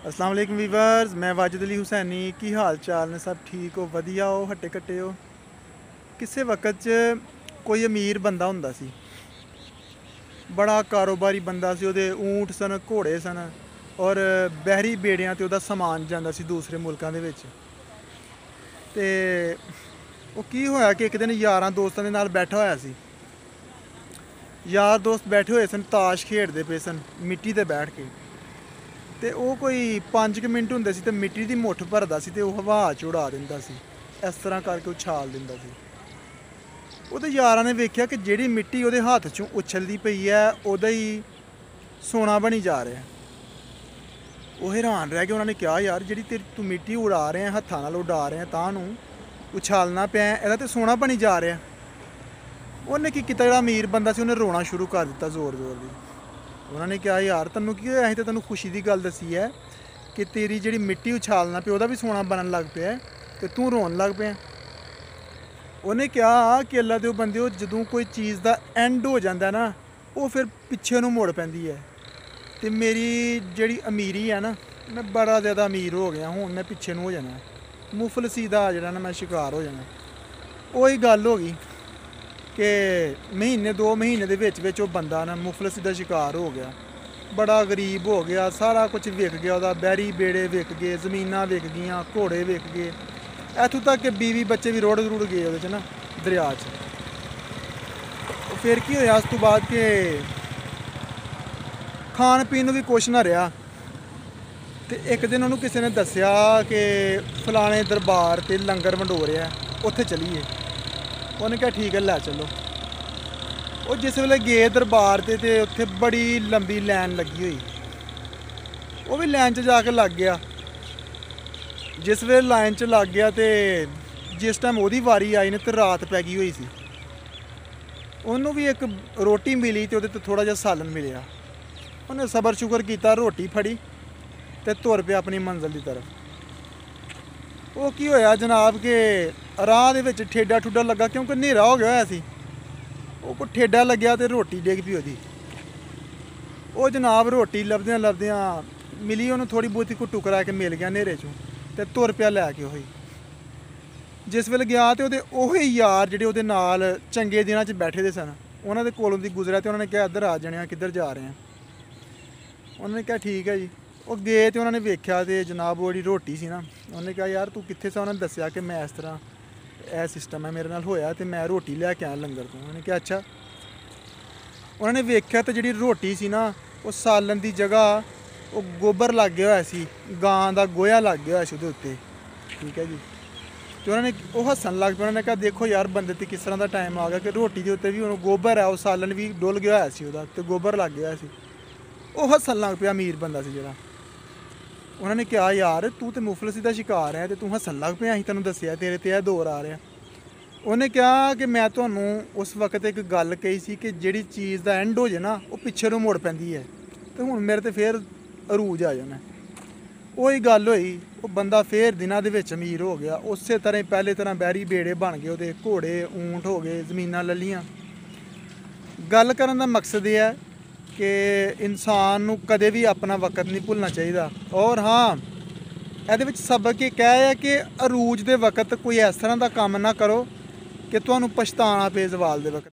अस्सलाम वालेकुम वीवर्स, मैं वाजिद अली हुसैनी। की हाल चाल ने? सब ठीक हो, वधिया हो, हट्टे कट्टे हो। किसे वक्त च कोई अमीर बंदा हुंदा सी, बड़ा कारोबारी बंदा सी। ਉਹਦੇ ਊਂਟ ਸਨ, ਘੋੜੇ ਸਨ ਔਰ ਬਹਿਰੀ ਬੇੜਿਆਂ ਤੇ ਉਹਦਾ ਸਮਾਨ ਜਾਂਦਾ ਸੀ ਦੂਸਰੇ ਮੁਲਕਾਂ ਦੇ ਵਿੱਚ। ਤੇ ਉਹ ਕੀ ਹੋਇਆ ਕਿ ਇੱਕ ਦਿਨ ਯਾਰਾਂ ਦੋਸਤਾਂ ਦੇ ਨਾਲ ਬੈਠਾ ਹੋਇਆ ਸੀ। ਯਾਰ ਦੋਸਤ ਬੈਠੇ ਹੋਏ ਸਨ, ਤਾਸ਼ ਖੇਡਦੇ ਪਏ ਸਨ ਮਿੱਟੀ ਤੇ ਬੈਠ ਕੇ। ਤੇ ਉਹ ਕੋਈ 5 ਮਿੰਟ ਹੁੰਦੇ ਸੀ ਤੇ ਮਿੱਟੀ ਦੀ ਮੁੱਠ ਭਰਦਾ ਸੀ ਤੇ ਉਹ ਹਵਾ 'ਚ ਉਡਾ ਦਿੰਦਾ ਸੀ। ਇਸ ਤਰ੍ਹਾਂ ਕਰਕੇ ਉਛਾਲ ਦਿੰਦਾ ਸੀ। ਉਹਦੇ ਯਾਰਾਂ ਨੇ ਵੇਖਿਆ ਕਿ ਜਿਹੜੀ ਮਿੱਟੀ ਉਹਦੇ ਹੱਥ 'ਚੋਂ ਉਛਲਦੀ ਪਈ ਹੈ ਉਹਦਾ ਹੀ ਸੋਨਾ ਬਣੀ ਜਾ ਰਿਹਾ। ਉਹ ਹੈਰਾਨ ਰਹਿ ਗਏ। ਉਹਨਾਂ ਨੇ ਕਿਹਾ, ਯਾਰ ਜਿਹੜੀ ਤੂੰ ਮਿੱਟੀ ਉਡਾ ਰਿਹਾ, ਹੱਥਾਂ ਨਾਲ ਉਡਾ ਰਿਹਾ, ਤਾਂ ਨੂੰ ਉਛਾਲਣਾ ਪਿਆ, ਇਹਦਾ ਤੇ ਸੋਨਾ ਬਣੀ ਜਾ ਰਿਹਾ। ਉਹਨੇ ਕੀ ਕੀਤਾ, ਜਿਹੜਾ ਅਮੀਰ ਬੰਦਾ ਸੀ ਉਹਨੇ ਰੋਣਾ ਸ਼ੁਰੂ ਕਰ ਦਿੱਤਾ ਜ਼ੋਰ ਜ਼ੋਰ ਦੀ। ਉਹਨਾਂ ਨੇ ਕਿਹਾ, ਯਾਰ ਤੈਨੂੰ ਕੀ ਹੋਇਆ? ਅਸੀਂ ਤਾਂ ਤੈਨੂੰ ਖੁਸ਼ੀ ਦੀ ਗੱਲ ਦੱਸੀ ਹੈ ਕਿ ਤੇਰੀ ਜਿਹੜੀ ਮਿੱਟੀ ਉਛਾਲਣਾ ਪਿਆ ਉਹਦਾ ਵੀ ਸੋਨਾ ਬਣਨ ਲੱਗ ਪਿਆ ਤੇ ਤੂੰ ਰੋਣ ਲੱਗ ਪਿਆ। ਉਹਨੇ ਕਿਹਾ ਕਿ ਅੱਲਾ ਦੇ ਬੰਦਿਓ, ਜਦੋਂ ਕੋਈ ਚੀਜ਼ ਦਾ ਐਂਡ ਹੋ ਜਾਂਦਾ ਨਾ, ਉਹ ਫਿਰ ਪਿੱਛੇ ਨੂੰ ਮੁੜ ਪੈਂਦੀ ਹੈ। ਤੇ ਮੇਰੀ ਜਿਹੜੀ ਅਮੀਰੀ ਹੈ ਨਾ, ਮੈਂ ਬੜਾ ਜ਼ਿਆਦਾ ਅਮੀਰ ਹੋ ਗਿਆ, ਹੁਣ ਮੈਂ ਪਿੱਛੇ ਨੂੰ ਹੋ ਜਾਣਾ, ਮੁਫਲਸੀ ਦਾ ਜਿਹੜਾ ਨਾ ਮੈਂ ਸ਼ਿਕਾਰ ਹੋ ਜਾਣਾ। ਉਹੀ ਗੱਲ ਹੋ ਗਈ ਕਿ ਮਹੀਨੇ 2 ਮਹੀਨੇ ਦੇ ਵਿੱਚ ਉਹ ਬੰਦਾ ਨਾ ਮੁਫਲਸੀ ਦਾ ਸ਼ਿਕਾਰ ਹੋ ਗਿਆ। ਬੜਾ ਗਰੀਬ ਹੋ ਗਿਆ, ਸਾਰਾ ਕੁਝ ਵਿਕ ਗਿਆ ਉਹਦਾ। ਬਹਿਰੀ ਬੇੜੇ ਵਿਕ ਗਏ, ਜ਼ਮੀਨਾਂ ਵਿਕ ਗਈਆਂ, ਘੋੜੇ ਵਿਕ ਗਏ, ਇੱਥੋਂ ਤੱਕ ਕਿ ਬੀਵੀ ਬੱਚੇ ਵੀ ਰੁੜ ਗਏ ਉਹਦੇ 'ਚ ਨਾ, ਦਰਿਆ 'ਚ। ਫਿਰ ਕੀ ਹੋਇਆ ਉਸ ਤੋਂ ਬਾਅਦ ਕਿ ਖਾਣ ਪੀਣ ਨੂੰ ਵੀ ਕੁਛ ਨਾ ਰਿਹਾ। ਤੇ ਇੱਕ ਦਿਨ ਉਹਨੂੰ ਕਿਸੇ ਨੇ ਦੱਸਿਆ ਕਿ ਫਲਾਣੇ ਦਰਬਾਰ 'ਤੇ ਲੰਗਰ ਵੰਡੋ ਰਿਹਾ, ਉੱਥੇ ਚਲੀਏ। ਉਹਨੇ ਕਿਹਾ ਠੀਕ ਹੈ, ਲੈ ਚੱਲੋ। ਉਹ ਜਿਸ ਵੇਲੇ ਗਏ ਦਰਬਾਰ 'ਤੇ ਉੱਥੇ ਬੜੀ ਲੰਬੀ ਲਾਈਨ ਲੱਗੀ ਹੋਈ। ਉਹ ਵੀ ਲਾਈਨ 'ਚ ਜਾ ਕੇ ਲੱਗ ਗਿਆ। ਜਿਸ ਵੇਲੇ ਲਾਈਨ 'ਚ ਲੱਗ ਗਿਆ ਤੇ ਜਿਸ ਟਾਈਮ ਉਹਦੀ ਵਾਰੀ ਆਈ ਨੇ ਤੇ ਰਾਤ ਪੈ ਗਈ ਹੋਈ ਸੀ। ਉਹਨੂੰ ਵੀ ਇੱਕ ਰੋਟੀ ਮਿਲੀ ਤੇ ਉਹਦੇ ਤੇ ਥੋੜ੍ਹਾ ਜਿਹਾ ਸਾਲਨ ਮਿਲਿਆ। ਉਹਨੇ ਸਬਰ ਸ਼ੁਕਰ ਕੀਤਾ, ਰੋਟੀ ਫੜੀ ਤੇ ਤੁਰ ਪਿਆ ਆਪਣੀ ਮੰਜ਼ਿਲ ਦੀ ਤਰਫ। ਉਹ ਕੀ ਹੋਇਆ ਜਨਾਬ ਕਿ ਰਾਹ ਦੇ ਵਿੱਚ ਠੇਡਾ ਠੁੱਡਾ ਲੱਗਾ, ਕਿਉਂਕਿ ਹਨੇਰਾ ਹੋ ਗਿਆ ਹੋਇਆ ਸੀ। ਉਹ ਕੋ ਠੇਡਾ ਲੱਗਿਆ ਤੇ ਰੋਟੀ ਡਿੱਗ ਪਈ ਉਹਦੀ। ਉਹ ਜਨਾਬ ਰੋਟੀ ਲੱਭਦਿਆਂ ਲੱਭਦਿਆਂ ਮਿਲੀ ਉਹਨੂੰ, ਥੋੜ੍ਹੀ ਬਹੁਤੀ ਕੋ ਟੁਕਰਾ ਕੇ ਮਿਲ ਗਿਆ ਹਨੇਰੇ 'ਚੋਂ, ਤੇ ਤੁਰ ਪਿਆ ਲੈ ਕੇ। ਉਹੀ ਜਿਸ ਵੇਲੇ ਗਿਆ ਤੇ ਉਹੀ ਯਾਰ ਜਿਹੜੇ ਉਹਦੇ ਨਾਲ ਚੰਗੇ ਦਿਨਾਂ 'ਚ ਬੈਠੇ ਦੇ ਸਨ, ਉਹਨਾਂ ਦੇ ਕੋਲੋਂ ਦੀ ਗੁਜ਼ਰਿਆ ਤੇ ਉਹਨਾਂ ਨੇ ਕਿਹਾ, ਇੱਧਰ ਆ ਜਾਣਿਆ, ਕਿੱਧਰ ਜਾ ਰਹੇ ਆ? ਉਹਨਾਂ ਨੇ ਕਿਹਾ ਠੀਕ ਹੈ ਜੀ। ਉਹ ਗਏ ਤੇ ਉਹਨਾਂ ਨੇ ਵੇਖਿਆ ਤੇ ਜਨਾਬ ਉਹ ਜਿਹੜੀ ਰੋਟੀ ਸੀ ਨਾ, ਉਹਨੇ ਕਿਹਾ, ਯਾਰ ਤੂੰ ਕਿੱਥੇ ਸੀ? ਉਹਨਾਂ ਨੇ ਦੱਸਿਆ ਕਿ ਮੈਂ ਇਸ ਤਰ੍ਹਾਂ, ਇਹ ਸਿਸਟਮ ਹੈ ਮੇਰੇ ਨਾਲ ਹੋਇਆ ਤੇ ਮੈਂ ਰੋਟੀ ਲੈ ਕੇ ਆਇਆ ਲੰਗਰ ਤੋਂ। ਉਹਨੇ ਕਿਹਾ ਅੱਛਾ। ਉਹਨਾਂ ਨੇ ਵੇਖਿਆ ਤੇ ਜਿਹੜੀ ਰੋਟੀ ਸੀ ਨਾ, ਉਹ ਸਾਲਨ ਦੀ ਜਗ੍ਹਾ ਉਹ ਗੋਬਰ ਲੱਗ ਗਿਆ ਹੋਇਆ ਸੀ, ਗਾਂ ਦਾ ਗੋਹਾ ਲੱਗ ਗਿਆ ਹੋਇਆ ਸੀ ਉਹਦੇ ਉੱਤੇ। ਠੀਕ ਹੈ ਜੀ। ਤੇ ਉਹਨਾਂ ਨੇ ਉਹ ਹੱਸਣ ਲੱਗ ਪਏ। ਉਹਨਾਂ ਨੇ ਕਿਹਾ, ਦੇਖੋ ਯਾਰ ਬੰਦੇ 'ਤੇ ਕਿਸ ਤਰ੍ਹਾਂ ਦਾ ਟਾਈਮ ਆ ਗਿਆ ਕਿ ਰੋਟੀ ਦੇ ਉੱਤੇ ਵੀ ਉਹਨੂੰ ਗੋਬਰ ਹੈ, ਉਹ ਸਾਲਨ ਵੀ ਡੁੱਲ ਗਿਆ ਹੋਇਆ ਸੀ ਉਹਦਾ, ਤੇ ਗੋਬਰ ਲੱਗ ਗਿਆ ਸੀ। ਉਹ ਹੱਸਣ ਲੱਗ ਪਿਆ, ਅਮੀਰ ਬੰਦਾ ਸੀ ਜਿਹੜਾ। ਉਹਨਾਂ ਨੇ ਕਿਹਾ, ਯਾਰ ਤੂੰ ਤੇ ਮੁਫਲਸੀ ਦਾ ਸ਼ਿਕਾਰ ਹੈ ਤੇ ਤੂੰ ਹੱਸਣ ਲੱਗ ਪਿਆ, ਅਸੀਂ ਤੈਨੂੰ ਦੱਸਿਆ ਤੇਰੇ ਤੇ ਇਹ ਦੌਰ ਆ ਰਿਹਾ। ਉਹਨੇ ਕਿਹਾ ਕਿ ਮੈਂ ਤੁਹਾਨੂੰ ਉਸ ਵਕਤ ਇੱਕ ਗੱਲ ਕਹੀ ਸੀ ਕਿ ਜਿਹੜੀ ਚੀਜ਼ ਦਾ ਐਂਡ ਹੋ ਜਾਏ ਨਾ, ਉਹ ਪਿੱਛੇ ਨੂੰ ਮੁੜ ਪੈਂਦੀ ਹੈ, ਤੇ ਹੁਣ ਮੇਰੇ ਤੇ ਫੇਰ ਅਰੂਜ ਆ ਜਾਣਾ। ਉਹੀ ਗੱਲ ਹੋਈ। ਉਹ ਬੰਦਾ ਫੇਰ ਦਿਨਾਂ ਦੇ ਵਿੱਚ ਅਮੀਰ ਹੋ ਗਿਆ। ਉਸੇ ਤਰ੍ਹਾਂ ਹੀ ਪਹਿਲੇ ਤਰ੍ਹਾਂ ਬਹਿਰੀ ਬੇੜੇ ਬਣ ਗਏ ਉਹਦੇ, ਘੋੜੇ ਊਂਟ ਹੋ ਗਏ, ਜ਼ਮੀਨਾਂ ਲੈ ਲਈਆਂ। ਗੱਲ ਕਰਨ ਦਾ ਮਕਸਦ ਇਹ ਹੈ ਕਿ ਇਨਸਾਨ ਨੂੰ ਕਦੇ ਵੀ ਆਪਣਾ ਵਕਤ ਨਹੀਂ ਭੁੱਲਣਾ ਚਾਹੀਦਾ। ਔਰ ਹਾਂ, ਇਹਦੇ ਵਿੱਚ ਸਬਕ ਇਹ ਕਹਿ ਹੈ ਕਿ ਅਰੂਜ ਦੇ ਵਕਤ ਕੋਈ ਇਸ ਤਰ੍ਹਾਂ ਦਾ ਕੰਮ ਨਾ ਕਰੋ ਕਿ ਤੁਹਾਨੂੰ ਪਛਤਾਣਾ ਪਏ ਜ਼ਵਾਲ ਦੇ ਵਕਤ।